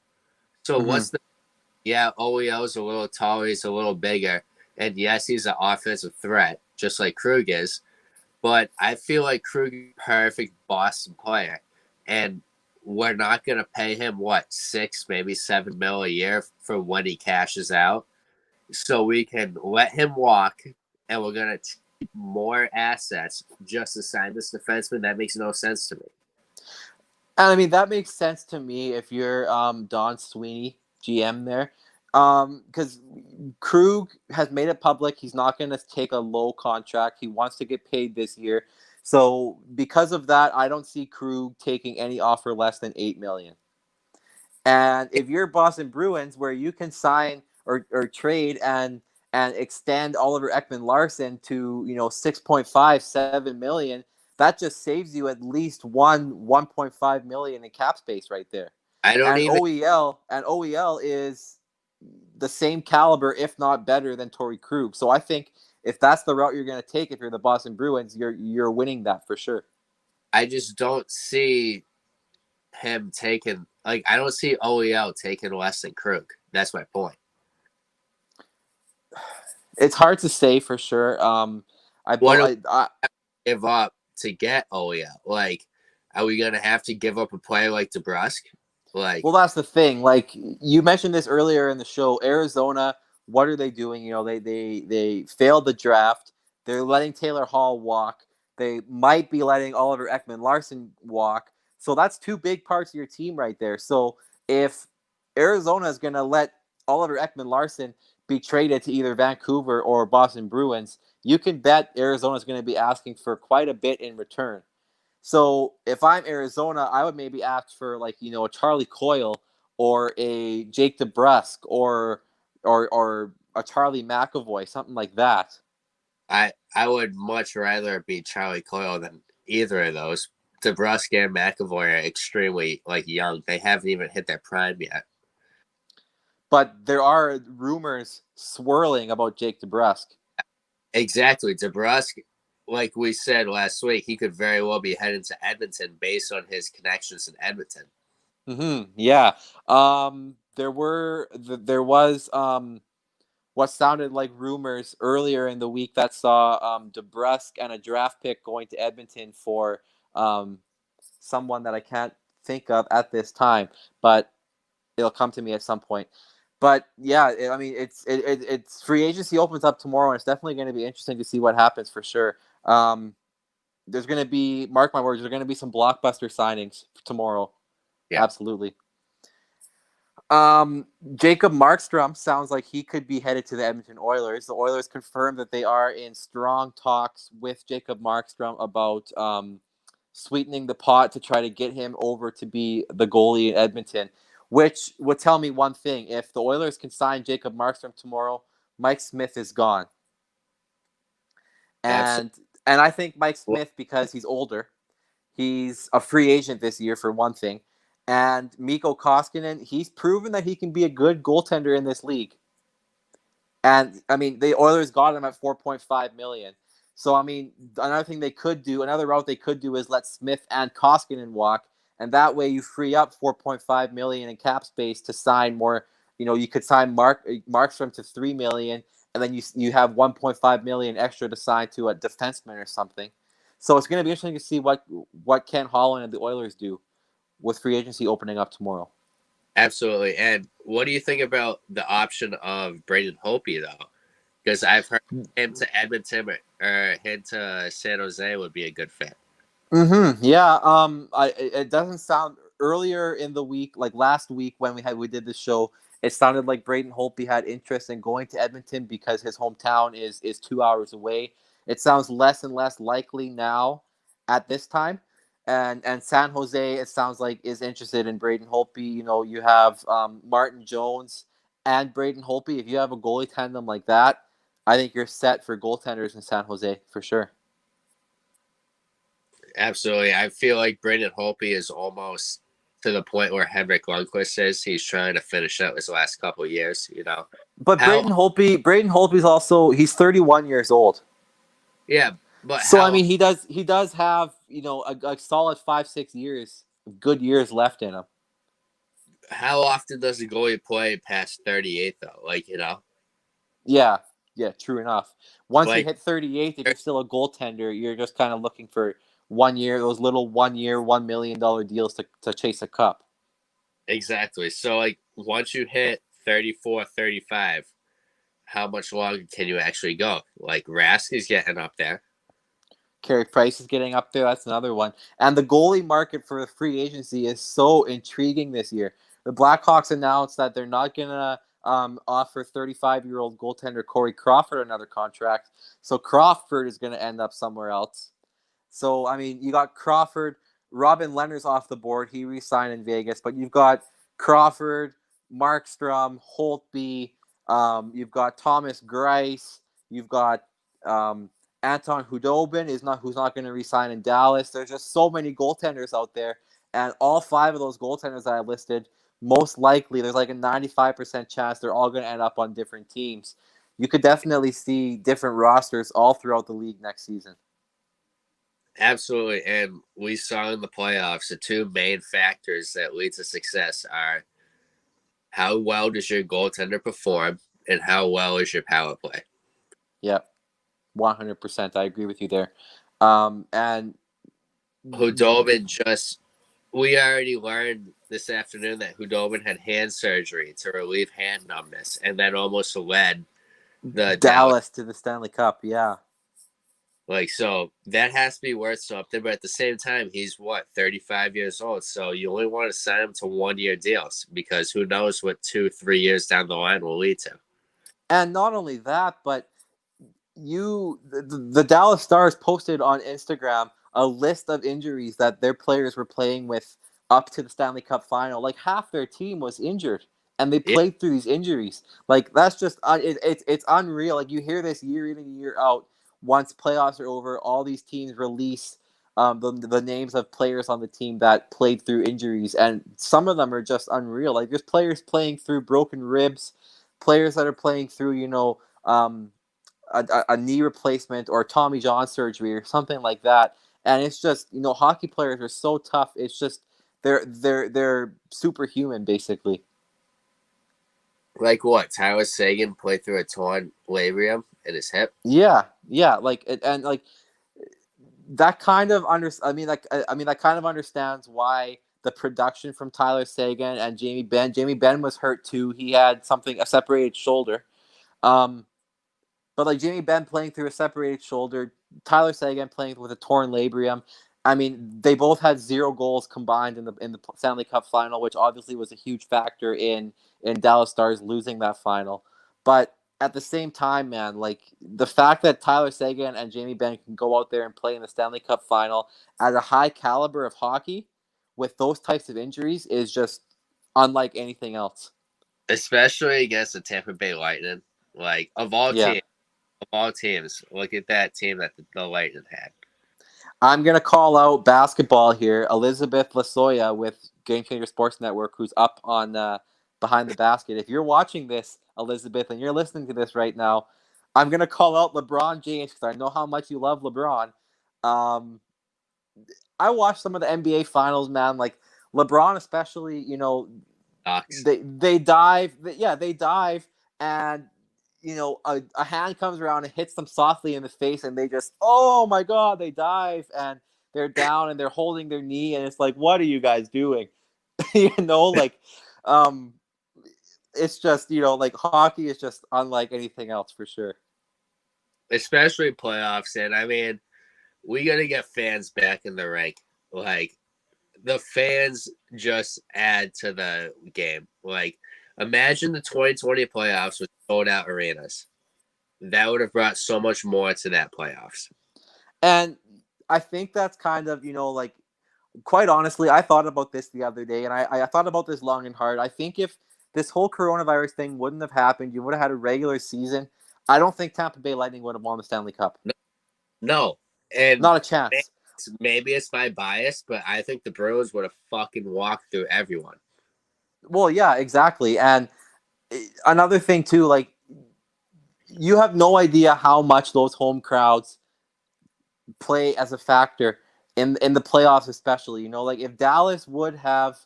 So OEL is a little taller, he's a little bigger. And yes, he's an offensive threat, just like Krug is. But I feel like Krug is a perfect Boston player. And we're not going to pay him, what, 6, maybe 7 mil a year for when he cashes out. So we can let him walk, and we're going to keep more assets just to sign this defenseman. That makes no sense to me. And I mean, that makes sense to me if you're Don Sweeney, GM there. Because Krug has made it public he's not going to take a low contract. He wants to get paid this year. So because of that, I don't see Krug taking any offer less than $8 million. And if you're Boston Bruins, where you can sign or trade and extend Oliver Ekman-Larsson to 6.57 million, that just saves you at least 1.5 million in cap space right there. I don't And even. OEL is the same caliber, if not better, than Torrey Krug. So I think if that's the route you're going to take, if you're the Boston Bruins, you're winning that for sure. I just don't see him taking, like, I don't see OEL taking less than Krug. That's my point. It's hard to say for sure. What do we give up to get OEL? Like, are we going to have to give up a player like DeBrusk? Like, well, that's the thing. Like you mentioned this earlier in the show, Arizona. What are they doing? They failed the draft. They're letting Taylor Hall walk. They might be letting Oliver Ekman-Larsson walk. So that's two big parts of your team right there. So if Arizona is going to let Oliver Ekman-Larsson be traded to either Vancouver or Boston Bruins, you can bet Arizona is going to be asking for quite a bit in return. So if I'm Arizona, I would maybe ask for a Charlie Coyle or a Jake DeBrusk or a Charlie McAvoy, something like that. I would much rather be Charlie Coyle than either of those. DeBrusk and McAvoy are extremely young. They haven't even hit their prime yet. But there are rumors swirling about Jake DeBrusk. Exactly. DeBrusk, like we said last week, he could very well be heading to Edmonton based on his connections in Edmonton. Mm-hmm. Yeah. There was what sounded like rumors earlier in the week that saw DeBrusk and a draft pick going to Edmonton for someone that I can't think of at this time, but it'll come to me at some point. But yeah, I mean, it's free agency opens up tomorrow, and it's definitely going to be interesting to see what happens for sure. There's going to be, mark my words, there's going to be some blockbuster signings tomorrow. Yeah. Absolutely. Jacob Markstrom sounds like he could be headed to the Edmonton Oilers. The Oilers confirmed that they are in strong talks with Jacob Markstrom about sweetening the pot to try to get him over to be the goalie in Edmonton, which would tell me one thing. If the Oilers can sign Jacob Markstrom tomorrow, Mike Smith is gone. And I think Mike Smith, because he's older, he's a free agent this year for one thing. And Mikko Koskinen, he's proven that he can be a good goaltender in this league. And, I mean, the Oilers got him at $4.5 million. So, I mean, another route they could do is let Smith and Koskinen walk. And that way you free up $4.5 million in cap space to sign more. You could sign Markstrom to $3 million, and then you have $1.5 million extra to sign to a defenseman or something. So it's going to be interesting to see what Ken Holland and the Oilers do with free agency opening up tomorrow. Absolutely. And what do you think about the option of Braden Holtby, though? Because I've heard him to Edmonton or him to San Jose would be a good fit. Mm-hmm. Yeah. It doesn't sound, earlier in the week, like last week when we did this show, it sounded like Braden Holtby had interest in going to Edmonton because his hometown is 2 hours away. It sounds less and less likely now at this time. And San Jose, it sounds like, is interested in Braden Holtby. You have Martin Jones and Braden Holtby. If you have a goalie tandem like that, I think you're set for goaltenders in San Jose for sure. Absolutely. I feel like Braden Holtby is almost to the point where Henrik Lundqvist is. He's trying to finish out his last couple of years, But Braden Holtby's also, he's 31 years old. Yeah, but so I mean, he does have a solid 5-6 years, good years left in him. How often does the goalie play past 38 though? Yeah, true enough. Once you hit 38, if you're still a goaltender, you're just kind of looking for those little 1 year, $1 million deals to chase a cup. Exactly. So, like, once you hit 34, 35, how much longer can you actually go? Like, Rask is getting up there. Carey Price is getting up there. That's another one. And the goalie market for the free agency is so intriguing this year. The Blackhawks announced that they're not going to offer 35-year-old goaltender Corey Crawford another contract. So Crawford is going to end up somewhere else. So, I mean, you got Crawford. Robin Lehner's off the board. He re-signed in Vegas. But you've got Crawford, Markstrom, Holtby. You've got Thomas Greiss. You've got Anton Khudobin who's not going to re-sign in Dallas. There's just so many goaltenders out there. And all 5 of those goaltenders that I listed, most likely, there's like a 95% chance they're all going to end up on different teams. You could definitely see different rosters all throughout the league next season. Absolutely. And we saw in the playoffs, the 2 main factors that lead to success are how well does your goaltender perform and how well is your power play. Yep. 100%. I agree with you there. And Khudobin we already learned this afternoon that Khudobin had hand surgery to relieve hand numbness, and that almost led the Dallas to the Stanley Cup. Yeah. Like, so that has to be worth something, but at the same time, he's 35 years old. So you only want to sign him to 1-year deals because who knows what 2-3 years down the line will lead to. And not only that, but the Dallas Stars posted on Instagram a list of injuries that their players were playing with up to the Stanley Cup final. Like half their team was injured, and they played through these injuries. Like that's just it's unreal. Like you hear this year in and year out. Once playoffs are over, all these teams release the names of players on the team that played through injuries, and some of them are just unreal. Like there's players playing through broken ribs, players that are playing through a knee replacement or Tommy John surgery or something like that. And it's just, hockey players are so tough. It's just they're superhuman basically. Like what? Tyler Seguin played through a torn labrum in his hip. Yeah, like and like that kind of that kind of understands why the production from Tyler Seguin and Jamie Benn. Jamie Benn was hurt too. He had a separated shoulder. But like Jamie Benn playing through a separated shoulder, Tyler Seguin playing with a torn labrum. I mean, they both had 0 goals combined in the Stanley Cup final, which obviously was a huge factor in Dallas Stars losing that final. But at the same time, man, like the fact that Tyler Seguin and Jamie Benn can go out there and play in the Stanley Cup final at a high caliber of hockey with those types of injuries is just unlike anything else. Especially against the Tampa Bay Lightning. Like, of all teams, look at that team that the Lightning had. I'm going to call out basketball here. Elizabeth Lasoya with Game Changer Sports Network, who's up on Behind the Basket. If you're watching this, Elizabeth, and you're listening to this right now, I'm going to call out LeBron James because I know how much you love LeBron. I watched some of the NBA Finals, man. Like, LeBron especially, they dive. They dive, and a hand comes around and hits them softly in the face, and they just, oh my God, they dive and they're down and they're holding their knee, and it's like, what are you guys doing? It's just, like hockey is just unlike anything else for sure. Especially playoffs, and I mean, we got to get fans back in the rink. Like, the fans just add to the game. Like, imagine the 2020 playoffs with sold out arenas. That would have brought so much more to that playoffs. And I think that's kind of, like, quite honestly, I thought about this the other day, and I thought about this long and hard. I think if this whole coronavirus thing wouldn't have happened, you would have had a regular season, I don't think Tampa Bay Lightning would have won the Stanley Cup. No. And not a chance. Maybe it's my bias, but I think the Bruins would have fucking walked through everyone. Well, yeah, exactly. And another thing too, like, you have no idea how much those home crowds play as a factor in the playoffs, especially. Like if Dallas would have,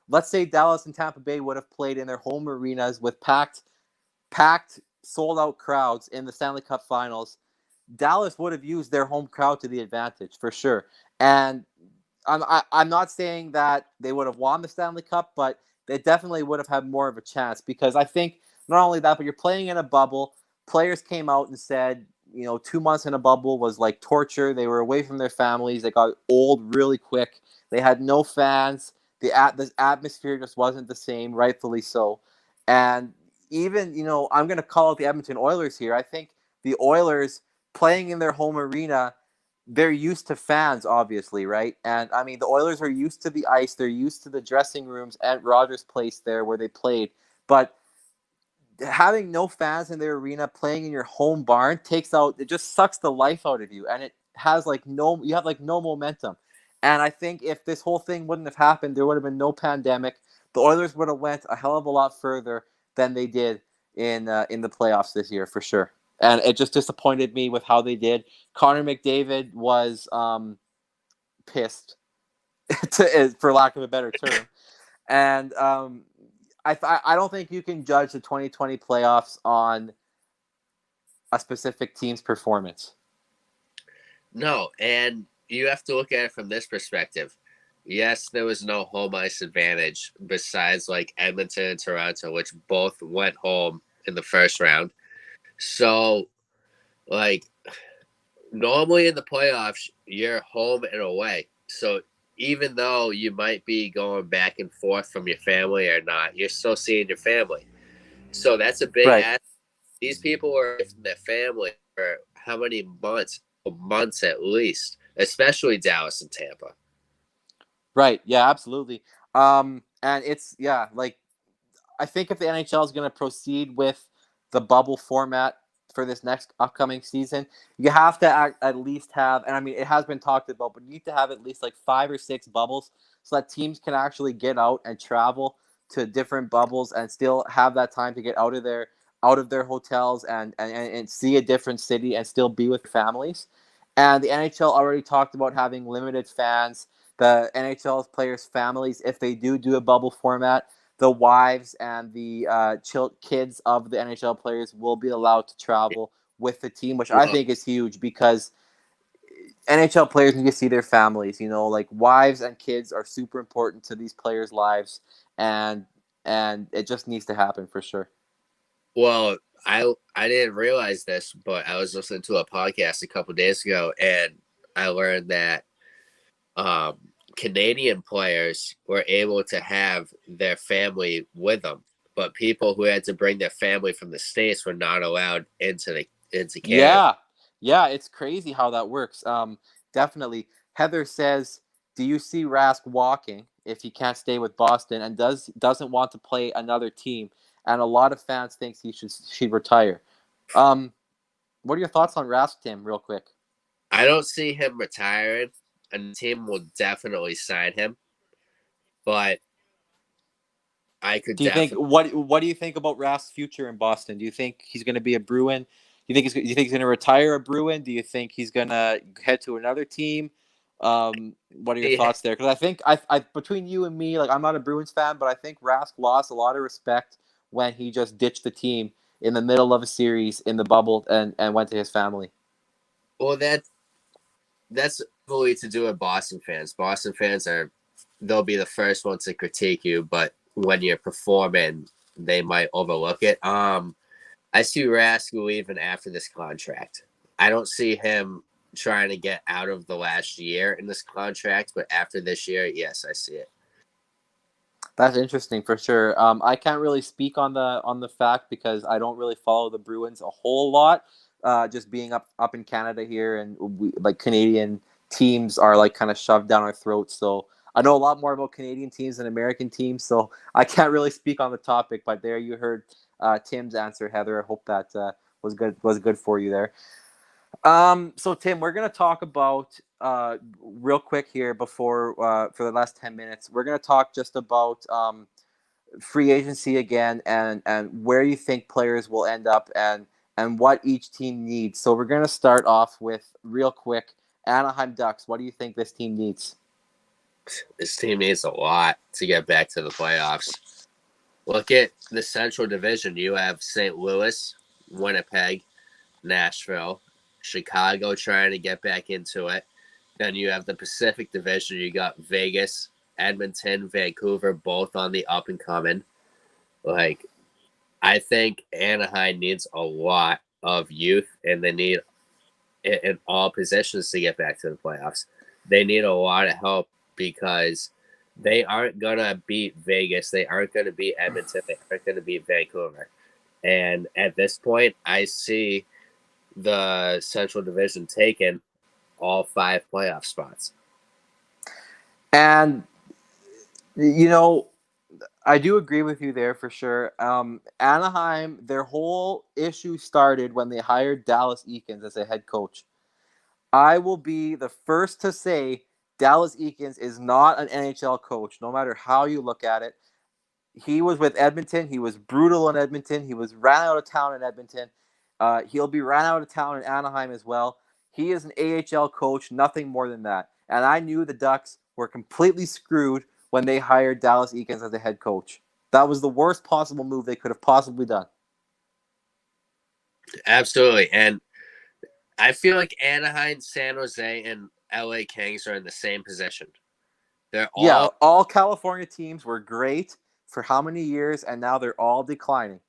let's say Dallas and Tampa Bay would have played in their home arenas with packed sold out crowds in the Stanley Cup Finals, Dallas would have used their home crowd to the advantage for sure. And I'm not saying that they would have won the Stanley Cup, but they definitely would have had more of a chance because I think not only that, but you're playing in a bubble. Players came out and said, 2 months in a bubble was like torture. They were away from their families. They got old really quick. They had no fans. The atmosphere just wasn't the same, rightfully so. And even, I'm going to call out the Edmonton Oilers here. I think the Oilers playing in their home arena, they're used to fans, obviously, right? And I mean, the Oilers are used to the ice. They're used to the dressing rooms at Rogers Place there where they played. But having no fans in their arena, playing in your home barn, it just sucks the life out of you. And it has you have no momentum. And I think if this whole thing wouldn't have happened, there would have been no pandemic. The Oilers would have went a hell of a lot further than they did in the playoffs this year, for sure. And it just disappointed me with how they did. Connor McDavid was pissed, for lack of a better term. And I don't think you can judge the 2020 playoffs on a specific team's performance. No, and you have to look at it from this perspective. Yes, there was no home ice advantage besides like Edmonton and Toronto, which both went home in the first round. So, like, normally in the playoffs, you're home and away. So, even though you might be going back and forth from your family or not, you're still seeing your family. So, that's a big aspect. These people are with their family for how many months? Months at least, especially Dallas and Tampa. Right. Yeah, absolutely. And it's, I think if the NHL is going to proceed with the bubble format for this next upcoming season, you have to at least have, and I mean, it has been talked about, but you need to have at least like 5 or 6 bubbles so that teams can actually get out and travel to different bubbles and still have that time to get out of their hotels and see a different city and still be with families. And the NHL already talked about having limited fans. The NHL players' families, if they do a bubble format, the wives and the kids of the NHL players will be allowed to travel with the team, which I think is huge because NHL players need to see their families. Like wives and kids are super important to these players' lives, and it just needs to happen for sure. Well, I didn't realize this, but I was listening to a podcast a couple days ago, and I learned that Canadian players were able to have their family with them, but people who had to bring their family from the States were not allowed into Canada. Yeah, it's crazy how that works. Definitely. Heather says, "Do you see Rask walking if he can't stay with Boston and doesn't want to play another team?" And a lot of fans think he should retire. What are your thoughts on Rask, Tim? Real quick. I don't see him retiring. A team will definitely sign him, but I could. Do you think what do you think about Rask's future in Boston? Do you think he's going to be a Bruin? Do you think he's going to retire a Bruin? Do you think he's going to head to another team? What are your thoughts there? Because I think I between you and me, like I'm not a Bruins fan, but I think Rask lost a lot of respect when he just ditched the team in the middle of a series in the bubble and went to his family. Well, that's fully to do with Boston fans. Boston fans they'll be the first ones to critique you, but when you're performing, they might overlook it. I see Rask leaving after this contract. I don't see him trying to get out of the last year in this contract, but after this year, yes, I see it. That's interesting for sure. I can't really speak on the fact because I don't really follow the Bruins a whole lot. Just being up in Canada here, and like Canadian teams are like kind of shoved down our throats. So I know a lot more about Canadian teams than American teams. So I can't really speak on the topic. But there you heard Tim's answer, Heather. I hope that was good for you there. So Tim, we're gonna talk about real quick here before for the last 10 minutes. We're gonna talk just about free agency again and where you think players will end up and what each team needs. So we're gonna start off with real quick Anaheim Ducks. What do you think this team needs? This team needs a lot to get back to the playoffs. Look at the Central Division. You have St. Louis, Winnipeg, Nashville, Chicago trying to get back into it. Then you have the Pacific Division. You got Vegas, Edmonton, Vancouver, both on the up and coming. Like, I think Anaheim needs a lot of youth, and they need in all positions to get back to the playoffs. They need a lot of help because they aren't gonna beat Vegas. They aren't gonna beat Edmonton. They aren't gonna beat Vancouver. And at this point, I see the Central Division taking all 5 playoff spots. And I do agree with you there for sure. Anaheim, their whole issue started when they hired Dallas Eakins as a head coach. I will be the first to say Dallas Eakins is not an NHL coach, no matter how you look at it. He was with Edmonton. He was brutal in Edmonton. He was ran out of town in Edmonton. He'll be ran out of town in Anaheim as well. He is an AHL coach, nothing more than that. And I knew the Ducks were completely screwed when they hired Dallas Eakins as the head coach. That was the worst possible move they could have possibly done. Absolutely. And I feel like Anaheim, San Jose, and LA Kings are in the same position. They're all California teams were great for how many years, and now they're all declining.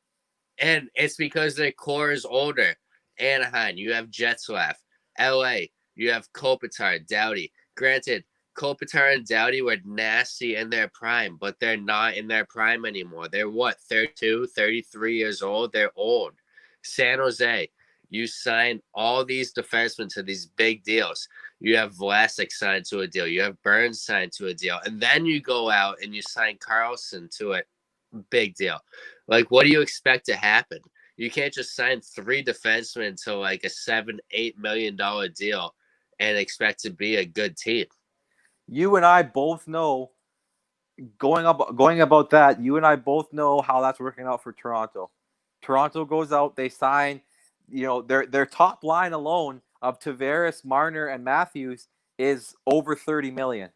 And it's because their core is older. Anaheim, you have Getzlaf. LA, you have Kopitar, Doughty. Granted, Kopitar and Doughty were nasty in their prime, but they're not in their prime anymore. They're 32, 33 years old? They're old. San Jose, you sign all these defensemen to these big deals. You have Vlasic signed to a deal. You have Burns signed to a deal. And then you go out and you sign Carlson to a big deal. Like, what do you expect to happen? You can't just sign 3 defensemen to like a $7-8 million deal and expect to be a good team. You and I both know going about that. You and I both know how that's working out for Toronto. Toronto goes out, they sign, their top line alone of Tavares, Marner, and Matthews is over $30 million.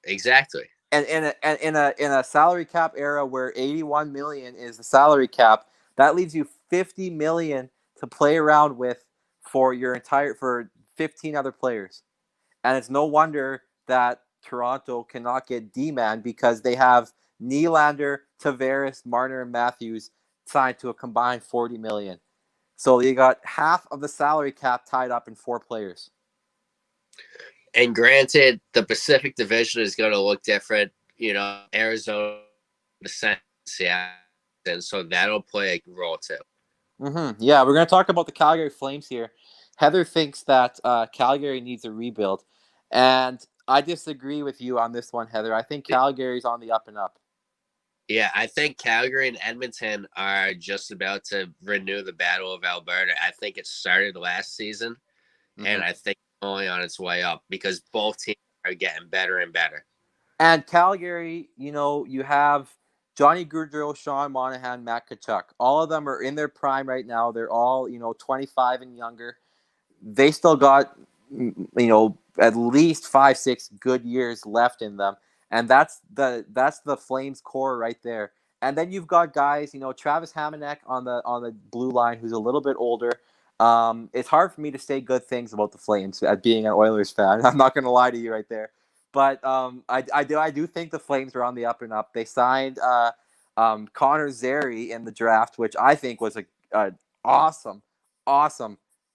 Exactly. And in a salary cap era where $81 million is the salary cap, that leaves you $50 million to play around with for 15 other players. And it's no wonder that Toronto cannot get D-man because they have Nylander, Tavares, Marner, and Matthews signed to a combined $40 million. So you got half of the salary cap tied up in 4 players. And granted, the Pacific Division is going to look different. Arizona, Seattle, and so that'll play a role too. Mm-hmm. Yeah, we're going to talk about the Calgary Flames here. Heather thinks that Calgary needs a rebuild, and I disagree with you on this one, Heather. I think Calgary's on the up and up. Yeah, I think Calgary and Edmonton are just about to renew the Battle of Alberta. I think it started last season, and I think it's only on its way up because both teams are getting better and better. And Calgary, you have Johnny Gaudreau, Sean Monahan, Matt Tkachuk. All of them are in their prime right now. They're all, 25 and younger. They still got, at least 5-6 good years left in them. And that's the Flames core right there. And then you've got guys, Travis Hamonic on the blue line, who's a little bit older. It's hard for me to say good things about the Flames as being an Oilers fan. I'm not going to lie to you right there. But I do think the Flames are on the up and up. They signed Connor Zary in the draft, which I think was a awesome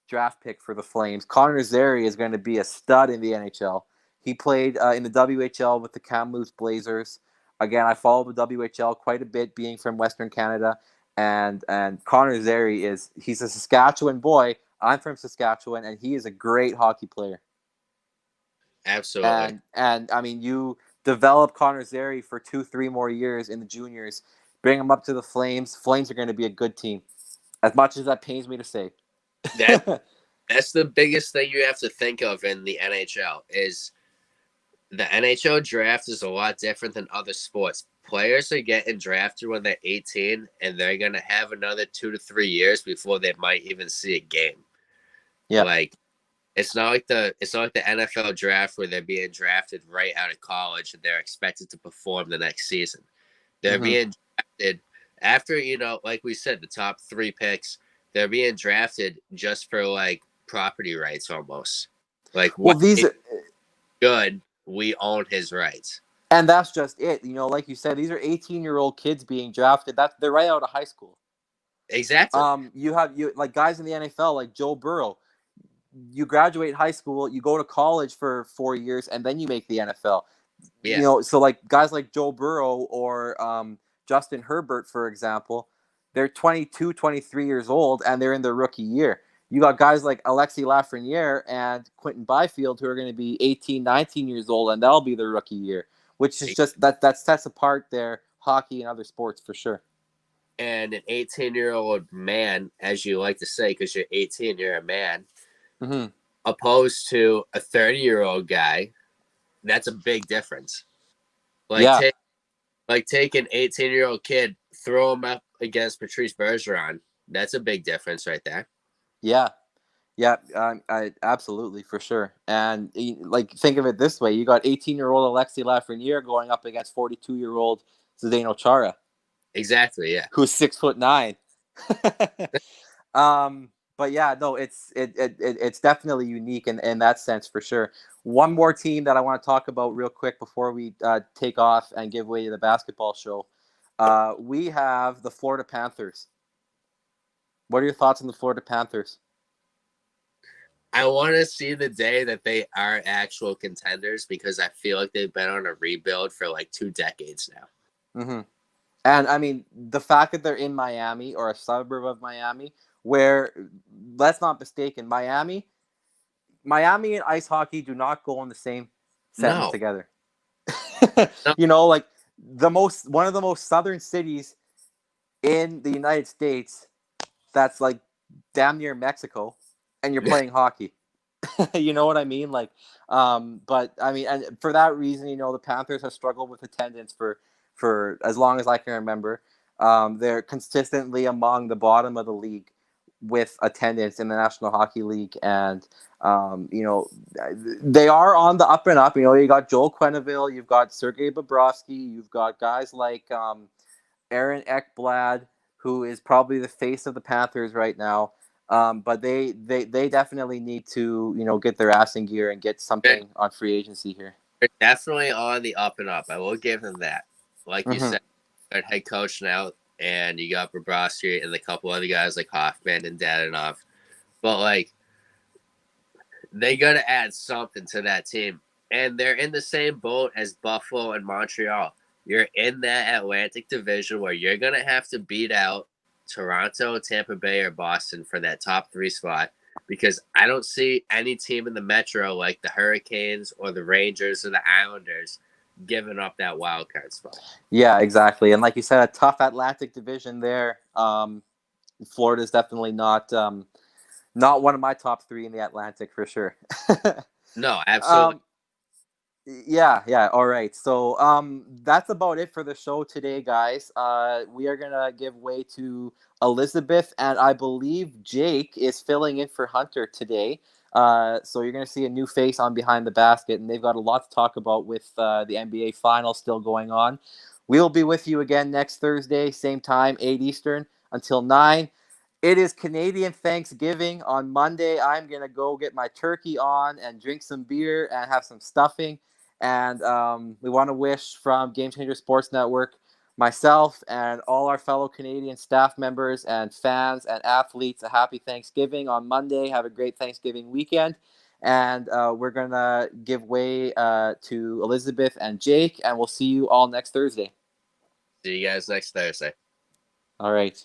draft pick for the Flames. Connor Zary is going to be a stud in the NHL. He played in the WHL with the Kamloops Blazers. Again, I follow the WHL quite a bit, being from Western Canada. And Connor Zary he's a Saskatchewan boy. I'm from Saskatchewan, and he is a great hockey player. Absolutely. And I mean, you develop Connor Zary for 2-3 more years in the juniors, bring him up to the Flames. Flames are going to be a good team, as much as that pains me to say. That's the biggest thing you have to think of in the NHL is the NHL draft is a lot different than other sports. Players are getting drafted when they're 18, and they're going to have another 2 to 3 years before they might even see a game. Yeah. Like, it's not like the NFL draft where they're being drafted right out of college and they're expected to perform the next season. They're being drafted after, like we said, the top 3 picks. They're being drafted just for like property rights almost. Like, Well, what these good, we own his rights. and that's just it. Like you said, these are 18-year-old kids being drafted. They're right out of high school. Exactly. You have like guys in the NFL like Joe Burrow. You graduate high school, you go to college for 4 years, and then you make the NFL. Yeah. So like guys like Joe Burrow or Justin Herbert, for example, they're 22, 23 years old, and they're in their rookie year. You got guys like Alexi Lafreniere and Quentin Byfield who are going to be 18, 19 years old, and that'll be their rookie year, which is just that sets apart their hockey and other sports for sure. And an 18-year-old man, as you like to say, because you're 18, you're a man, opposed to a 30-year-old guy, that's a big difference. Take an 18-year-old kid, throw him up against Patrice Bergeron. That's a big difference right there. Yeah. I absolutely, for sure. And like, think of it this way: you got 18-year-old Alexi Lafreniere going up against 42-year-old Zdeno Chara. Exactly. Yeah. Who's 6'9". But yeah, no, it's definitely unique in that sense for sure. One more team that I want to talk about real quick before we take off and give way to the basketball show. We have the Florida Panthers. What are your thoughts on the Florida Panthers? I want to see the day that they are actual contenders, because I feel like they've been on a rebuild for like 2 decades now. Mm-hmm. And I mean, the fact that they're in Miami, or a suburb of Miami, where, let's not mistaken, Miami and ice hockey do not go in the same sentence together. No. Like one of the most southern cities in the United States, that's like damn near Mexico, and you're playing hockey. You know what I mean? Like, but I mean, and for that reason, the Panthers have struggled with attendance for as long as I can remember. They're consistently among the bottom of the league with attendance in the National Hockey League, and they are on the up and up. You got Joel Quenneville, you've got Sergei Bobrovsky, you've got guys like Aaron Ekblad, who is probably the face of the Panthers right now. But they definitely need to get their ass in gear and get something on free agency here. They're definitely on the up and up. I will give them that. Like you said, they're head coach now, and you got Bobrovsky and a couple other guys like Hoffman and Dadonov. But like, they got to add something to that team, and they're in the same boat as Buffalo and Montreal. You're in that Atlantic Division where you're gonna have to beat out Toronto, Tampa Bay, or Boston for that top 3 spot, because I don't see any team in the Metro like the Hurricanes or the Rangers or the Islanders giving up that wild card spot. Yeah, exactly. And like you said, a tough Atlantic Division there. Florida is definitely not one of my top 3 in the Atlantic for sure. No, absolutely. Yeah. All right. So that's about it for the show today, guys. We are gonna give way to Elizabeth, and I believe Jake is filling in for Hunter today. So you're gonna see a new face on Behind the Basket, and they've got a lot to talk about with the NBA Finals still going on. We'll be with you again next Thursday, same time, 8 Eastern until 9. It is Canadian Thanksgiving on Monday. I'm gonna go get my turkey on and drink some beer and have some stuffing. And we want to wish from Game Changer Sports Network, myself and all our fellow Canadian staff members and fans and athletes, a happy Thanksgiving on Monday. Have a great Thanksgiving weekend. And we're going to give way to Elizabeth and Jake, and we'll see you all next Thursday. See you guys next Thursday. All right.